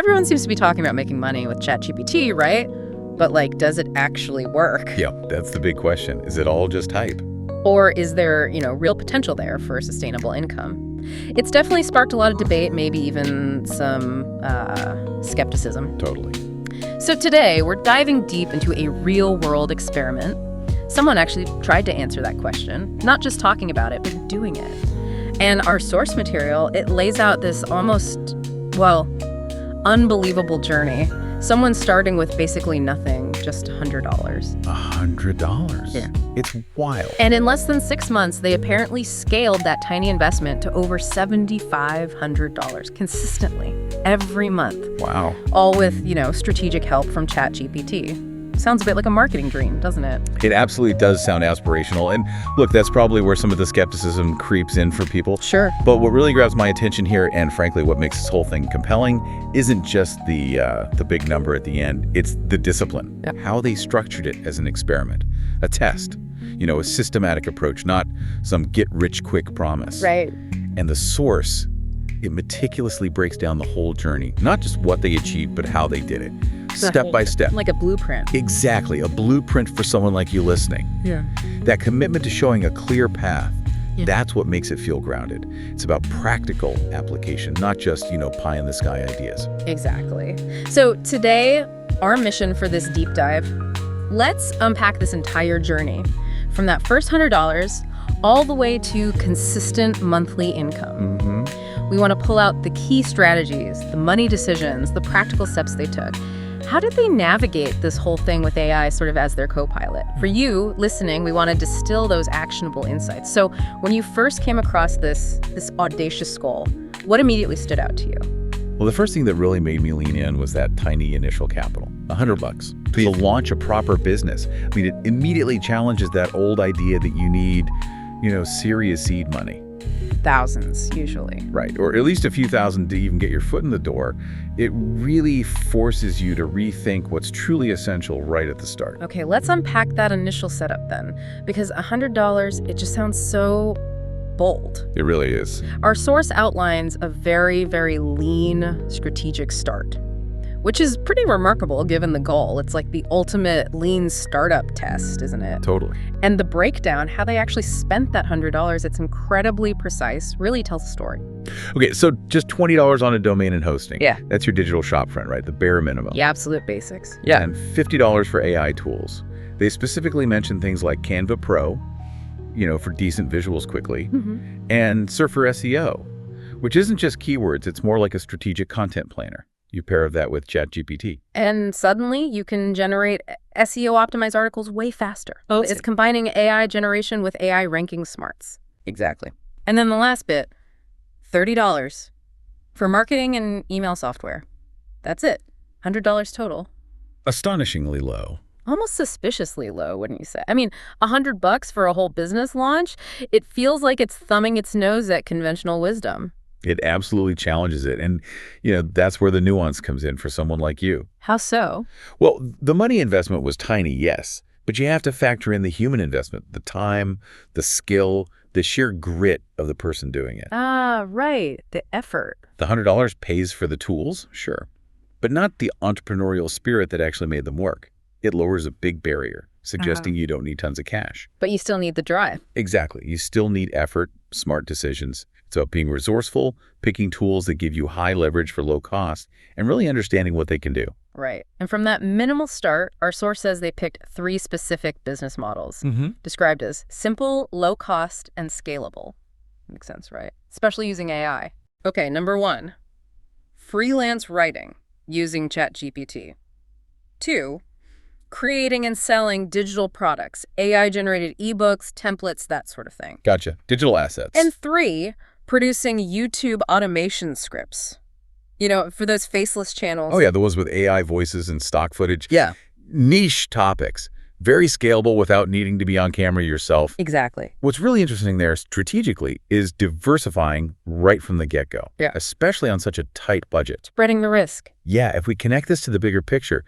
everyone seems to be talking about making money with ChatGPT, right? But, like, does it actually work? Yeah, that's the big question. Is it all just hype? Or is there, real potential there for sustainable income? It's definitely sparked a lot of debate, maybe even some skepticism. Totally. So today, we're diving deep into a real-world experiment. Someone actually tried to answer that question, not just talking about it, but doing it. And our source material, it lays out this almost, unbelievable journey. Someone starting with basically nothing, just $100. $100? Yeah. It's wild. And in less than 6 months, they apparently scaled that tiny investment to over $7,500 consistently every month. Wow. All with, strategic help from ChatGPT. Sounds a bit like a marketing dream, doesn't it? It absolutely does sound aspirational. And look, that's probably where some of the skepticism creeps in for people. Sure. But what really grabs my attention here, and frankly what makes this whole thing compelling, isn't just the big number at the end. It's the discipline. Yep. How they structured it as an experiment, a test, a systematic approach, not some get-rich-quick promise. Right. And the source, it meticulously breaks down the whole journey, not just what they achieved, but how they did it. Step by step. Like a blueprint. Exactly. A blueprint for someone like you listening. Yeah. That commitment to showing a clear path, Yeah. that's what makes it feel grounded. It's about practical application, not just, pie-in-the-sky ideas. Exactly. So today, our mission for this deep dive, let's unpack this entire journey from that first $100 all the way to consistent monthly income. Mm-hmm. We want to pull out the key strategies, the money decisions, the practical steps they took. How did they navigate this whole thing with AI sort of as their co-pilot? For you listening, we want to distill those actionable insights. So when you first came across this audacious goal, what immediately stood out to you? Well, the first thing that really made me lean in was that tiny initial capital, $100, to launch a proper business. I mean, it immediately challenges that old idea that you need, serious seed money. Thousands, usually. Right, or at least a few thousand to even get your foot in the door. It really forces you to rethink what's truly essential right at the start. Okay, let's unpack that initial setup then, because $100, it just sounds so bold. It really is. Our source outlines a very, very lean strategic start, which is pretty remarkable given the goal. It's like the ultimate lean startup test, isn't it? Totally. And the breakdown, how they actually spent that $100, it's incredibly precise, really tells the story. Okay, so just $20 on a domain and hosting. Yeah. That's your digital shopfront, right? The bare minimum. The absolute basics. Yeah. And $50 for AI tools. They specifically mention things like Canva Pro, for decent visuals quickly, and Surfer SEO, which isn't just keywords, it's more like a strategic content planner. You pair that with ChatGPT. And suddenly you can generate SEO-optimized articles way faster. Oh, it's combining AI generation with AI ranking smarts. Exactly. And then the last bit, $30 for marketing and email software. That's it. $100 total. Astonishingly low. Almost suspiciously low, wouldn't you say? I mean, $100 for a whole business launch, it feels like it's thumbing its nose at conventional wisdom. It absolutely challenges it. And, that's where the nuance comes in for someone like you. How so? Well, the money investment was tiny, yes, but you have to factor in the human investment, the time, the skill, the sheer grit of the person doing it. Ah, right. The effort. The $100 pays for the tools, sure, but not the entrepreneurial spirit that actually made them work. It lowers a big barrier, suggesting you don't need tons of cash. But you still need the drive. Exactly. You still need effort, smart decisions. It's about being resourceful, picking tools that give you high leverage for low cost, and really understanding what they can do. Right. And from that minimal start, our source says they picked 3 specific business models, described as simple, low cost, and scalable. Makes sense, right? Especially using AI. Okay, number 1, freelance writing using ChatGPT. 2, creating and selling digital products, AI-generated ebooks, templates, that sort of thing. Gotcha. Digital assets. And 3, producing YouTube automation scripts. For those faceless channels. Oh, yeah, the ones with AI voices and stock footage. Yeah. Niche topics. Very scalable without needing to be on camera yourself. Exactly. What's really interesting there strategically is diversifying right from the get-go. Yeah. Especially on such a tight budget. Spreading the risk. Yeah, if we connect this to the bigger picture,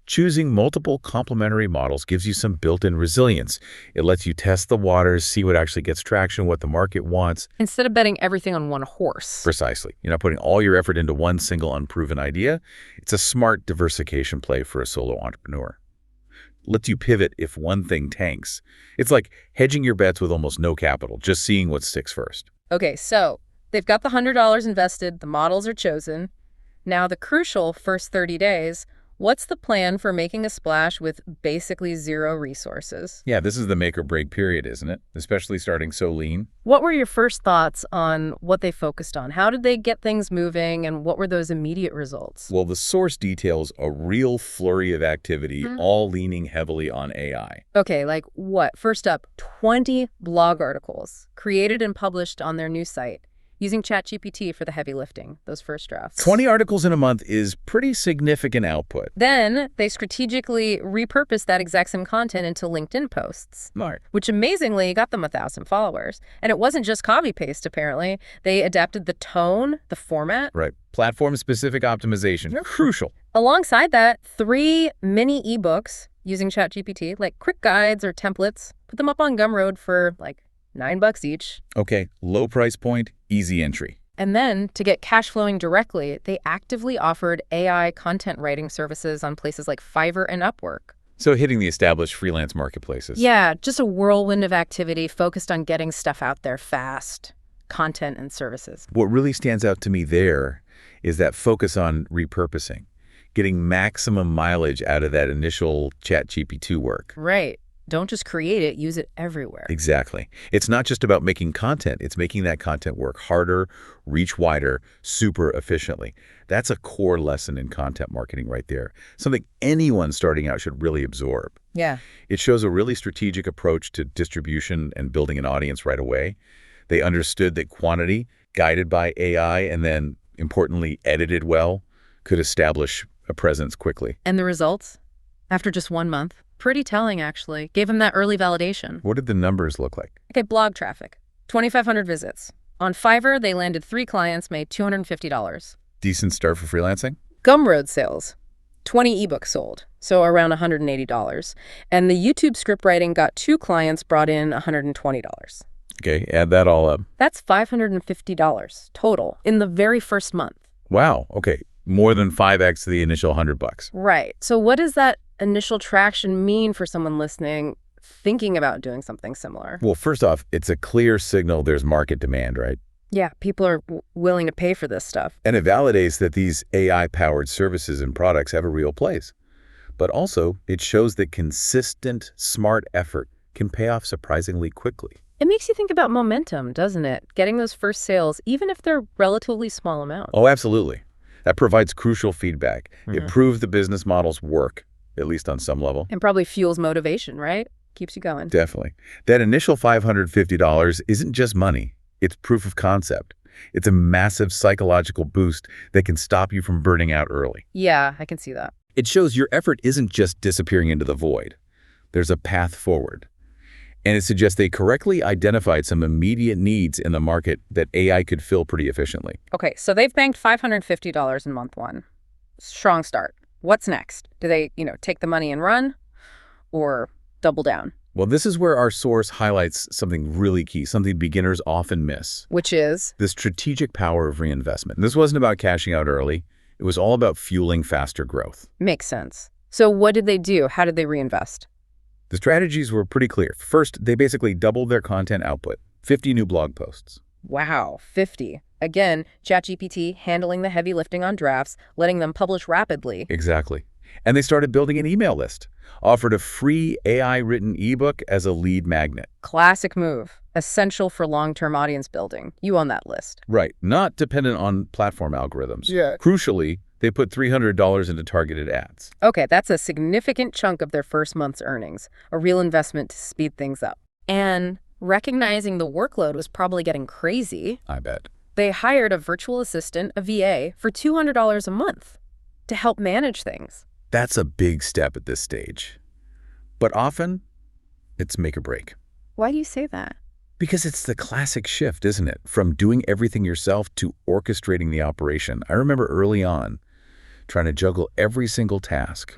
Choosing multiple complementary models gives you some built-in resilience. It lets you test the waters, see what actually gets traction, what the market wants. Instead of betting everything on one horse. Precisely. You're not putting all your effort into one single unproven idea. It's a smart diversification play for a solo entrepreneur. Lets you pivot if one thing tanks. It's like hedging your bets with almost no capital, just seeing what sticks first. Okay, so they've got the $100 invested, the models are chosen. Now the crucial first 30 days, what's the plan for making a splash with basically zero resources? Yeah, this is the make or break period, isn't it? Especially starting so lean. What were your first thoughts on what they focused on? How did they get things moving, and what were those immediate results? Well, the source details a real flurry of activity, all leaning heavily on AI. Okay, like what? First up, 20 blog articles created and published on their new site, using ChatGPT for the heavy lifting, those first drafts. 20 articles in a month is pretty significant output. Then they strategically repurposed that exact same content into LinkedIn posts, Smart. which amazingly got them 1,000 followers. And it wasn't just copy-paste, apparently. They adapted the tone, the format. Right. Platform-specific optimization. Crucial. Alongside that, 3 mini ebooks using ChatGPT, like quick guides or templates, put them up on Gumroad for like $9 each. Okay, low price point, easy entry. And then, to get cash flowing directly, they actively offered AI content writing services on places like Fiverr and Upwork. So hitting the established freelance marketplaces. Yeah, just a whirlwind of activity focused on getting stuff out there fast, content and services. What really stands out to me there is that focus on repurposing, getting maximum mileage out of that initial ChatGPT work. Right. Don't just create it, use it everywhere. Exactly. It's not just about making content. It's making that content work harder, reach wider, super efficiently. That's a core lesson in content marketing right there. Something anyone starting out should really absorb. Yeah. It shows a really strategic approach to distribution and building an audience right away. They understood that quantity, guided by AI, and then, importantly, edited well, could establish a presence quickly. And the results? After just 1 month? Pretty telling, actually. Gave them that early validation. What did the numbers look like? Okay, blog traffic. 2,500 visits. On Fiverr, they landed 3 clients, made $250. Decent start for freelancing? Gumroad sales. 20 ebooks sold, so around $180. And the YouTube script writing got 2 clients, brought in $120. Okay, add that all up. That's $550 total in the very first month. Wow, okay. More than 5x the initial $100. Right. So what does that initial traction mean for someone listening, thinking about doing something similar? Well, first off, it's a clear signal there's market demand, right? Yeah, people are willing to pay for this stuff. And it validates that these AI-powered services and products have a real place. But also, it shows that consistent, smart effort can pay off surprisingly quickly. It makes you think about momentum, doesn't it? Getting those first sales, even if they're relatively small amounts. Oh, absolutely. That provides crucial feedback. It proves the business models work, at least on some level. And probably fuels motivation, right? Keeps you going. Definitely. That initial $550 isn't just money. It's proof of concept. It's a massive psychological boost that can stop you from burning out early. Yeah, I can see that. It shows your effort isn't just disappearing into the void. There's a path forward. And it suggests they correctly identified some immediate needs in the market that AI could fill pretty efficiently. Okay, so they've banked $550 in month 1. Strong start. What's next? Do they, take the money and run, or double down? Well, this is where our source highlights something really key, something beginners often miss. Which is? The strategic power of reinvestment. This wasn't about cashing out early. It was all about fueling faster growth. Makes sense. So what did they do? How did they reinvest? The strategies were pretty clear. First, they basically doubled their content output, 50 new blog posts. Wow, 50. Again, ChatGPT handling the heavy lifting on drafts, letting them publish rapidly. Exactly. And they started building an email list, offered a free AI-written ebook as a lead magnet. Classic move. Essential for long-term audience building. You own that list. Right. Not dependent on platform algorithms. Yeah. Crucially, they put $300 into targeted ads. Okay, that's a significant chunk of their first month's earnings, a real investment to speed things up. And recognizing the workload was probably getting crazy, I bet. they hired a virtual assistant, a VA, for $200 a month to help manage things. That's a big step at this stage. But often, it's make or break. Why do you say that? Because it's the classic shift, isn't it? From doing everything yourself to orchestrating the operation. I remember early on, trying to juggle every single task.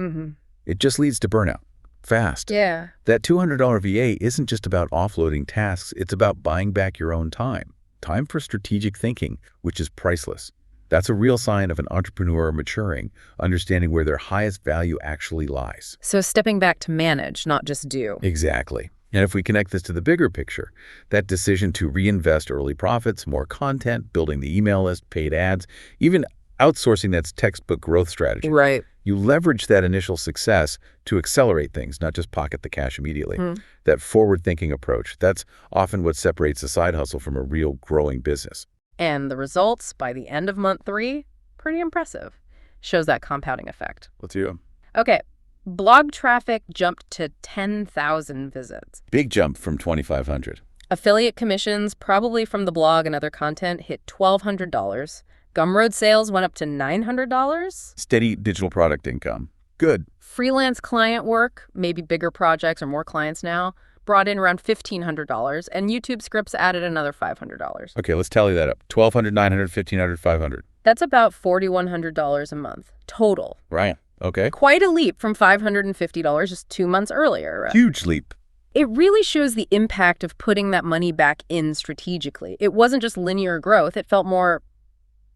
It just leads to burnout. Fast. Yeah. That $200 VA isn't just about offloading tasks, it's about buying back your own time. Time for strategic thinking, which is priceless. That's a real sign of an entrepreneur maturing, understanding where their highest value actually lies. So stepping back to manage, not just do. Exactly. And if we connect this to the bigger picture, that decision to reinvest early profits, more content, building the email list, paid ads, even outsourcing that's textbook growth strategy. Right. You leverage that initial success to accelerate things, not just pocket the cash immediately. That forward-thinking approach, that's often what separates a side hustle from a real growing business. And the results by the end of month 3, pretty impressive. Shows that compounding effect. Let's hear them. Okay. Blog traffic jumped to 10,000 visits. Big jump from 2,500. Affiliate commissions, probably from the blog and other content, hit $1,200. Gumroad sales went up to $900. Steady digital product income. Good. Freelance client work, maybe bigger projects or more clients now, brought in around $1,500, and YouTube scripts added another $500. Okay, let's tally that up. 1,200, 900, 1,500, 500. That's about $4,100 a month total. Right. Okay. Quite a leap from $550 just 2 months earlier. Huge leap. It really shows the impact of putting that money back in strategically. It wasn't just linear growth. It felt more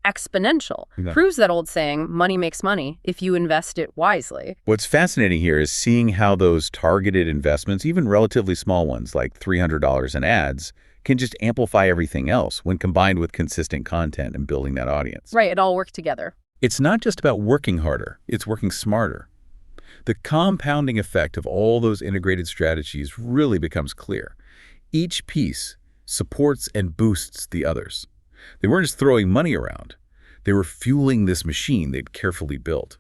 exponential. Yeah. Proves that old saying, money makes money if you invest it wisely. What's fascinating here is seeing how those targeted investments, even relatively small ones like $300 in ads, can just amplify everything else when combined with consistent content and building that audience. Right, it all worked together. It's not just about working harder, it's working smarter. The compounding effect of all those integrated strategies really becomes clear. Each piece supports and boosts the others. They weren't just throwing money around. They were fueling this machine they'd carefully built.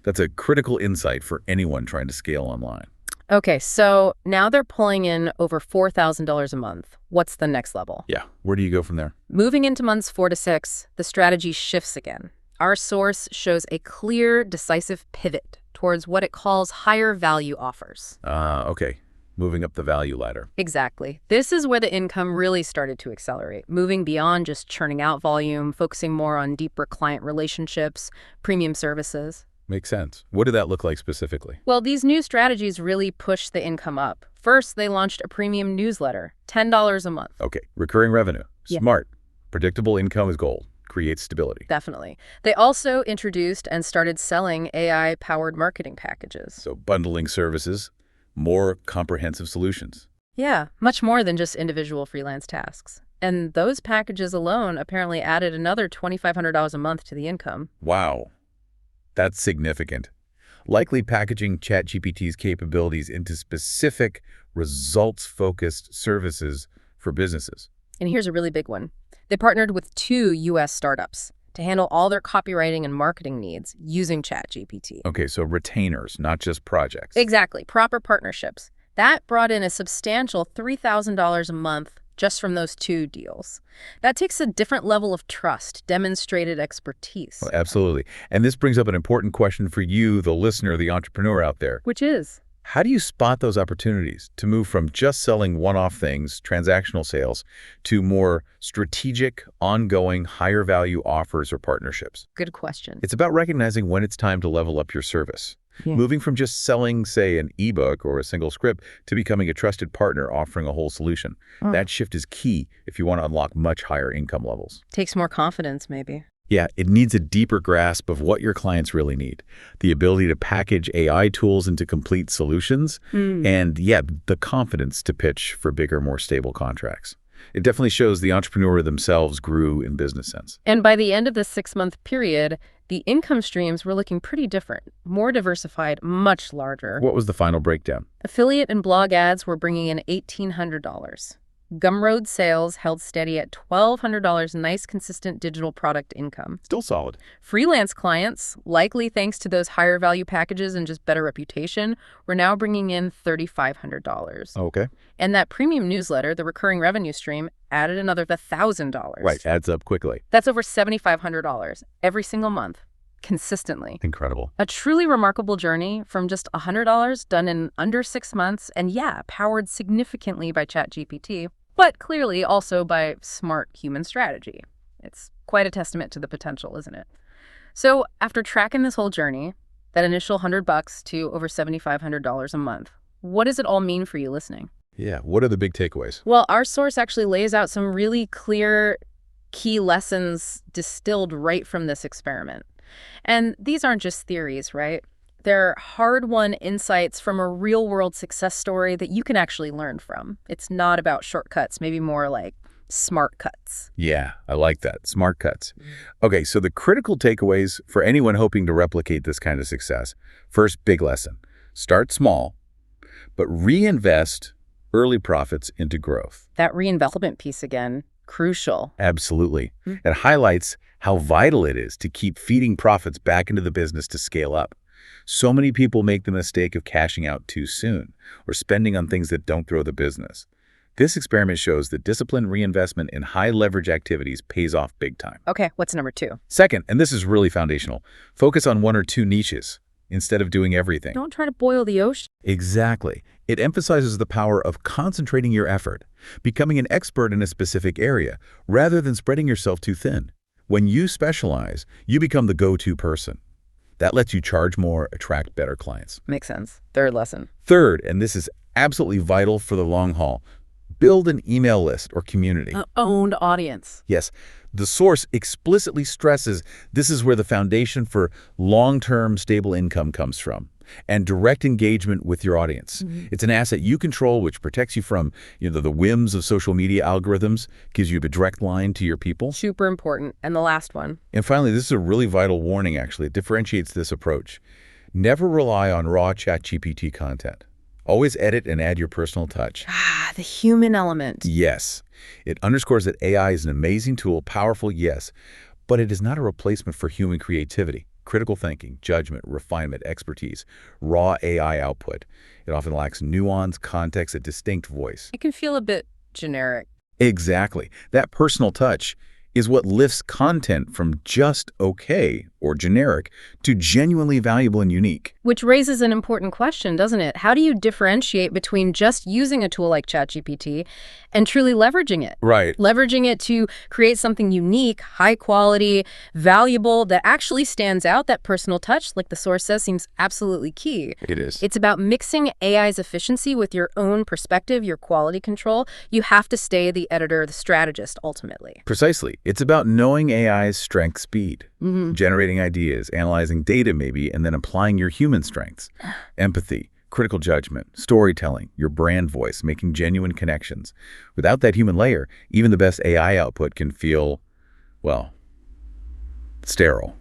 That's a critical insight for anyone trying to scale online. Okay, so now they're pulling in over $4,000 a month. What's the next level? Yeah, where do you go from there? Moving into months 4 to 6, the strategy shifts again. Our source shows a clear, decisive pivot towards what it calls higher value offers. Okay. Moving up the value ladder. Exactly. This is where the income really started to accelerate, moving beyond just churning out volume, focusing more on deeper client relationships, premium services. Makes sense. What did that look like specifically? Well, these new strategies really pushed the income up. First, they launched a premium newsletter, $10 a month. Okay, recurring revenue. Yeah. Smart. Predictable income is gold. Creates stability. Definitely. They also introduced and started selling AI-powered marketing packages. So bundling services, more comprehensive solutions. Yeah, much more than just individual freelance tasks. And those packages alone apparently added another $2,500 a month to the income. Wow. That's significant. Likely packaging ChatGPT's capabilities into specific, results-focused services for businesses. And here's a really big one. They partnered with 2 U.S. startups to handle all their copywriting and marketing needs using ChatGPT. Okay, so retainers, not just projects. Exactly, proper partnerships. That brought in a substantial $3,000 a month just from those 2 deals. That takes a different level of trust, demonstrated expertise. Well, absolutely. And this brings up an important question for you, the listener, the entrepreneur out there. Which is? How do you spot those opportunities to move from just selling one-off things, transactional sales, to more strategic, ongoing, higher value offers or partnerships? Good question. It's about recognizing when it's time to level up your service. Yeah. Moving from just selling, say, an ebook or a single script to becoming a trusted partner offering a whole solution. That shift is key if you want to unlock much higher income levels. Takes more confidence, maybe. Yeah, it needs a deeper grasp of what your clients really need. The ability to package AI tools into complete solutions, and yeah, the confidence to pitch for bigger, more stable contracts. It definitely shows the entrepreneur themselves grew in business sense. And by the end of the 6-month period, the income streams were looking pretty different, more diversified, much larger. What was the final breakdown? Affiliate and blog ads were bringing in $1,800. Gumroad sales held steady at $1,200, nice consistent digital product income. Still solid. Freelance clients, likely thanks to those higher value packages and just better reputation, were now bringing in $3,500. Okay. And that premium newsletter, the recurring revenue stream, added another $1,000. Right, adds up quickly. That's over $7,500 every single month, consistently. Incredible. A truly remarkable journey from just $100 done in under 6 months, and yeah, powered significantly by ChatGPT, but clearly also by smart human strategy. It's quite a testament to the potential, isn't it? So after tracking this whole journey, that initial $100 to over $7,500 a month. What does it all mean for you listening? Yeah, what are the big takeaways? Well, our source actually lays out some really clear key lessons distilled right from this experiment. And these aren't just theories, right? They're hard-won insights from a real-world success story that you can actually learn from. It's not about shortcuts, maybe more like smart cuts. Yeah, I like that. Smart cuts. Okay, so the critical takeaways for anyone hoping to replicate this kind of success. First, big lesson. Start small, but reinvest early profits into growth. That reinvestment piece again, crucial. Absolutely. It highlights how vital it is to keep feeding profits back into the business to scale up. So many people make the mistake of cashing out too soon or spending on things that don't grow the business. This experiment shows that disciplined reinvestment in high-leverage activities pays off big time. Okay, what's number 2? Second, and this is really foundational, focus on 1 or 2 niches instead of doing everything. Don't try to boil the ocean. Exactly. It emphasizes the power of concentrating your effort, becoming an expert in a specific area, rather than spreading yourself too thin. When you specialize, you become the go-to person. That lets you charge more, attract better clients. Makes sense. Third lesson. Third, and this is absolutely vital for the long haul, build an email list or community. Owned audience. Yes, the source explicitly stresses this is where the foundation for long-term stable income comes from, and direct engagement with your audience. It's an asset you control, which protects you from the whims of social media algorithms, gives you a direct line to your people. Super important. And the last one. And finally, this is a really vital warning, actually. It differentiates this approach. Never rely on raw ChatGPT content. Always edit and add your personal touch. The human element. Yes. It underscores that AI is an amazing tool, powerful, yes, but it is not a replacement for human creativity, critical thinking, judgment, refinement, expertise, raw AI output. It often lacks nuance, context, a distinct voice. It can feel a bit generic. Exactly. That personal touch is what lifts content from just okay or generic to genuinely valuable and unique. Which raises an important question, doesn't it? How do you differentiate between just using a tool like ChatGPT and truly leveraging it? Right. Leveraging it to create something unique, high quality, valuable, that actually stands out. That personal touch, like the source says, seems absolutely key. It is. It's about mixing AI's efficiency with your own perspective, your quality control. You have to stay the editor, the strategist, ultimately. Precisely. It's about knowing AI's strength, speed, generating ideas, analyzing data maybe, and then applying your human strengths, empathy, critical judgment, storytelling, your brand voice, making genuine connections. Without that human layer, even the best AI output can feel, well, sterile,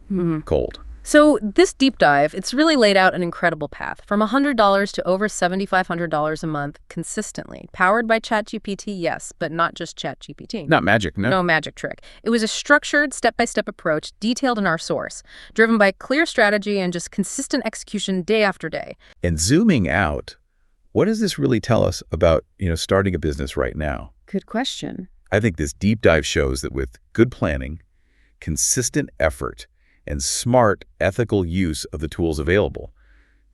cold. So this deep dive, it's really laid out an incredible path from $100 to over $7,500 a month consistently. Powered by ChatGPT, yes, but not just ChatGPT. Not magic, no. No magic trick. It was a structured, step-by-step approach detailed in our source, driven by clear strategy and just consistent execution day after day. And zooming out, what does this really tell us about, starting a business right now? Good question. I think this deep dive shows that with good planning, consistent effort, and smart, ethical use of the tools available,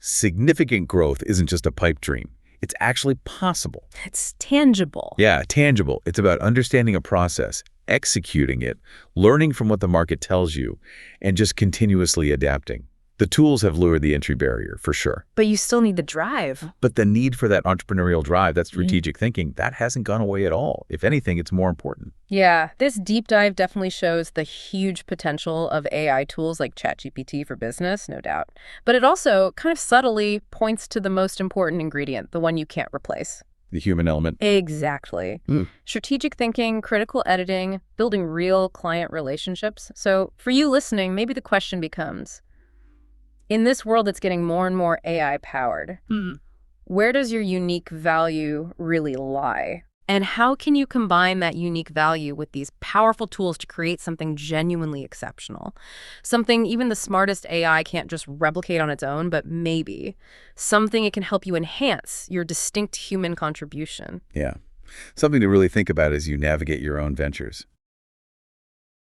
significant growth isn't just a pipe dream. It's actually possible. It's tangible. Yeah, tangible. It's about understanding a process, executing it, learning from what the market tells you, and just continuously adapting. The tools have lowered the entry barrier, for sure. But you still need the drive. But the need for that entrepreneurial drive, that strategic thinking, that hasn't gone away at all. If anything, it's more important. Yeah, this deep dive definitely shows the huge potential of AI tools like ChatGPT for business, no doubt. But it also kind of subtly points to the most important ingredient, the one you can't replace. The human element. Exactly. Strategic thinking, critical editing, building real client relationships. So for you listening, maybe the question becomes, in this world that's getting more and more AI-powered, where does your unique value really lie? And how can you combine that unique value with these powerful tools to create something genuinely exceptional? Something even the smartest AI can't just replicate on its own, but maybe something it can help you enhance your distinct human contribution. Yeah. Something to really think about as you navigate your own ventures.